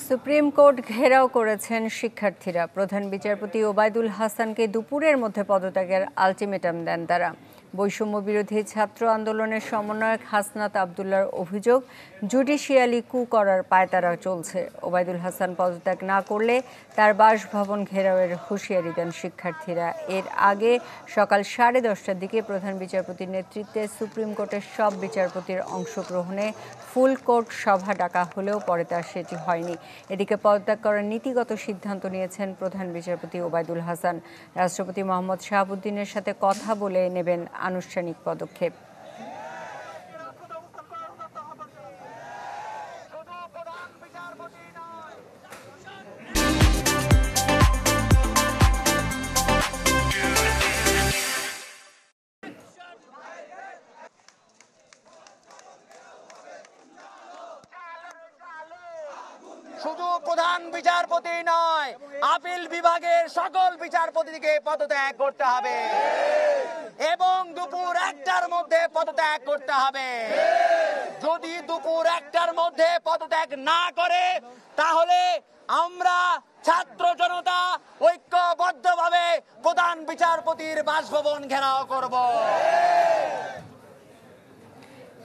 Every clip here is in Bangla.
সুপ্রিম কোর্ট ঘেরাও করেছেন শিক্ষার্থীরা। প্রধান বিচারপতি ওবায়দুল হাসানকে দুপুরের মধ্যে পদত্যাগের আলটিমেটাম দেন তারা। বৈষম্য বিরোধী ছাত্র আন্দোলনের সমন্বয়ক হাসনাত আবদুল্লার অভিযোগ, জুডিশিয়ালি কু করার পায়তারা চলছে। ওবায়দুল হাসান পদত্যাগ না করলে তার বাসভবন ঘেরাওয়ের হুঁশিয়ারি দেন শিক্ষার্থীরা। এর আগে সকাল 10:30টার দিকে প্রধান বিচারপতির নেতৃত্বে সুপ্রিম কোর্টের সব বিচারপতির অংশগ্রহণে ফুল কোর্ট সভা ডাকা হলেও পরে তা সেটি হয়নি। এদিকে পদত্যাগ করার নীতিগত সিদ্ধান্ত নিয়েছেন প্রধান বিচারপতি ওবায়দুল হাসান। রাষ্ট্রপতি মোহাম্মদ শাহাবুদ্দিনের সাথে কথা বলে নেবেন আনুষ্ঠানিক পদক্ষেপ। শুধু প্রধান বিচারপতি নয়, আপিল বিভাগের সকল বিচারপতিকে পদত্যাগ করতে হবে এবং দুপুর 1টার মধ্যে পদত্যাগ করতে হবে। যদি দুপুর 1টার মধ্যে পদত্যাগ না করে, তাহলে আমরা ছাত্র জনতা ঐক্যবদ্ধভাবে প্রধান বিচারপতির বাসভবন ঘেরাও করব।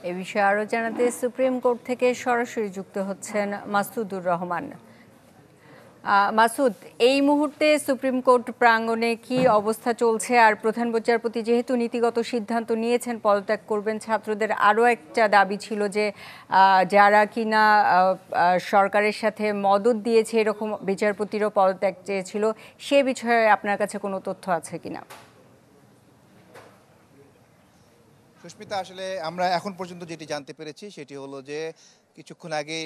এ বিষয়ে আরও জানাতে সুপ্রিম কোর্ট থেকে সরাসরি যুক্ত হচ্ছেন মাসুদুর রহমান। মাসুদ, এই মুহূর্তে সুপ্রিম কোর্ট প্রাঙ্গণে কি অবস্থা চলছে? আর প্রধান বিচারপতি যেহেতু নীতিগত সিদ্ধান্ত নিয়েছেন পদত্যাগ করবেন, ছাত্রদের আরও একটা দাবি ছিল যে যারা কিনা সরকারের সাথে মদদ দিয়েছে এরকম বিচারপতিরও পদত্যাগ চেয়েছিল, সে বিষয়ে আপনার কাছে কোনো তথ্য আছে কিনা? সুস্মিতা, আসলে আমরা এখন পর্যন্ত যেটি জানতে পেরেছি সেটি হলো যে কিছুক্ষণ আগে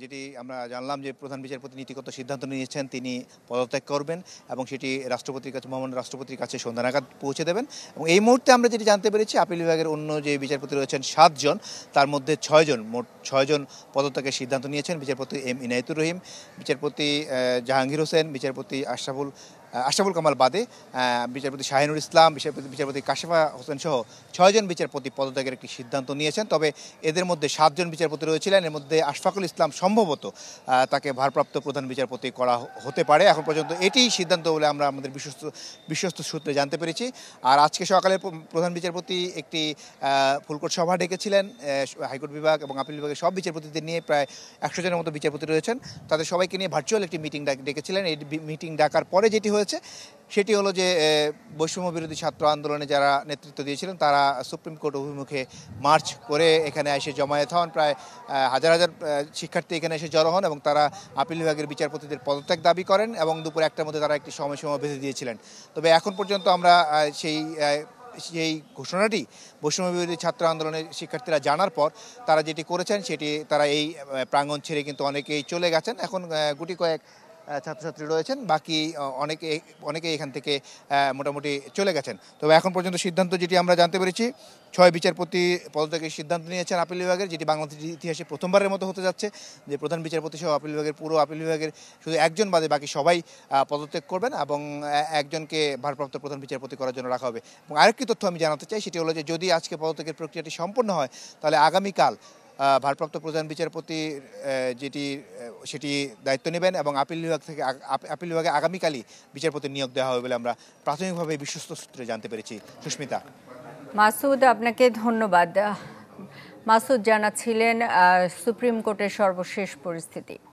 যেটি আমরা জানলাম যে প্রধান বিচারপতি নীতিগত সিদ্ধান্ত নিয়েছেন, তিনি পদত্যাগ করবেন এবং সেটি রাষ্ট্রপতির কাছে, মহামান্য রাষ্ট্রপতির কাছে সন্ধ্যা নাগাদ পৌঁছে দেবেন। এবং এই মুহূর্তে আমরা যেটি জানতে পেরেছি, আপিল বিভাগের অন্য যে বিচারপতি রয়েছেন 7 জন, তার মধ্যে 6 জন, মোট 6 জন পদত্যাগের সিদ্ধান্ত নিয়েছেন। বিচারপতি এম ইনায়েতুর রহিম, বিচারপতি জাহাঙ্গীর হোসেন, বিচারপতি আশরাফুল কামাল বাদে, বিচারপতি শাহিনুর ইসলাম, বিচারপতি কাশেফা হোসেন সহ 6 জন বিচারপতি পদত্যাগের একটি সিদ্ধান্ত নিয়েছেন। তবে এদের মধ্যে 7 জন বিচারপতি রয়েছিলেন, এর মধ্যে আশফাকুল ইসলাম সম্ভবত তাকে ভারপ্রাপ্ত প্রধান বিচারপতি করা হতে পারে। এখন পর্যন্ত এটি সিদ্ধান্ত বলে আমরা আমাদের বিশ্বস্ত সূত্রে জানতে পেরেছি। আর আজকে সকালে প্রধান বিচারপতি একটি ফুলকোর্ট সভা ডেকেছিলেন। হাইকোর্ট বিভাগ এবং আপিল বিভাগের সব বিচারপতিদের নিয়ে প্রায় 100 জনের মতো বিচারপতি রয়েছেন, তাদের সবাইকে নিয়ে ভার্চুয়াল একটি মিটিং ডেকেছিলেন। এই মিটিং ডাকার পরে যেটি হয়েছে সেটি হলো যে বৈষম্য বিরোধী ছাত্র আন্দোলনে যারা নেতৃত্ব দিয়েছিলেন তারা সুপ্রিম কোর্ট অভিমুখে মার্চ করে এখানে এসে জমায়েত হন। প্রায় হাজার হাজার শিক্ষার্থী এখানে এসে জড়ো হন এবং তারা আপিল বিভাগের বিচারপতিদের পদত্যাগ দাবি করেন এবং দুপুর 1টার মধ্যে তারা একটি সময়সীমা বেঁধে দিয়েছিলেন। তবে এখন পর্যন্ত আমরা সেই ঘোষণাটি বৈষম্য বিরোধী ছাত্র আন্দোলনের শিক্ষার্থীরা জানার পর তারা যেটি করেছেন সেটি তারা এই প্রাঙ্গণ ছেড়ে কিন্তু অনেকেই চলে গেছেন। এখন গুটি কয়েক ছাত্রছাত্রী রয়েছেন, বাকি অনেকেই এখান থেকে মোটামুটি চলে গেছেন। তবে এখন পর্যন্ত সিদ্ধান্ত যেটি আমরা জানতে পেরেছি, 6 বিচারপতি পদত্যাগের সিদ্ধান্ত নিয়েছেন আপিল বিভাগের, যেটি বাংলাদেশের ইতিহাসে প্রথমবারের মতো হতে যাচ্ছে যে প্রধান বিচারপতি সহ পুরো আপিল বিভাগের শুধু একজন বাদে বাকি সবাই পদত্যাগ করবেন এবং একজনকে ভারপ্রাপ্ত প্রধান বিচারপতি করার জন্য রাখা হবে। এবং আরেকটি তথ্য আমি জানাতে চাই, সেটি হলো যে যদি আজকে পদত্যাগের প্রক্রিয়াটি সম্পন্ন হয়, তাহলে আগামীকাল ভারপ্রাপ্ত প্রধান বিচারপতি সেটি দায়িত্ব নেবেন এবং আপিল বিভাগে আগামীকালই বিচারপতির নিয়োগ দেওয়া হবে বলে আমরা প্রাথমিকভাবে বিশ্বস্ত সূত্রে জানতে পেরেছি। সুস্মিতা। মাসুদ, আপনাকে ধন্যবাদ। মাসুদ জানাচ্ছিলেন সুপ্রিম কোর্টের সর্বশেষ পরিস্থিতি।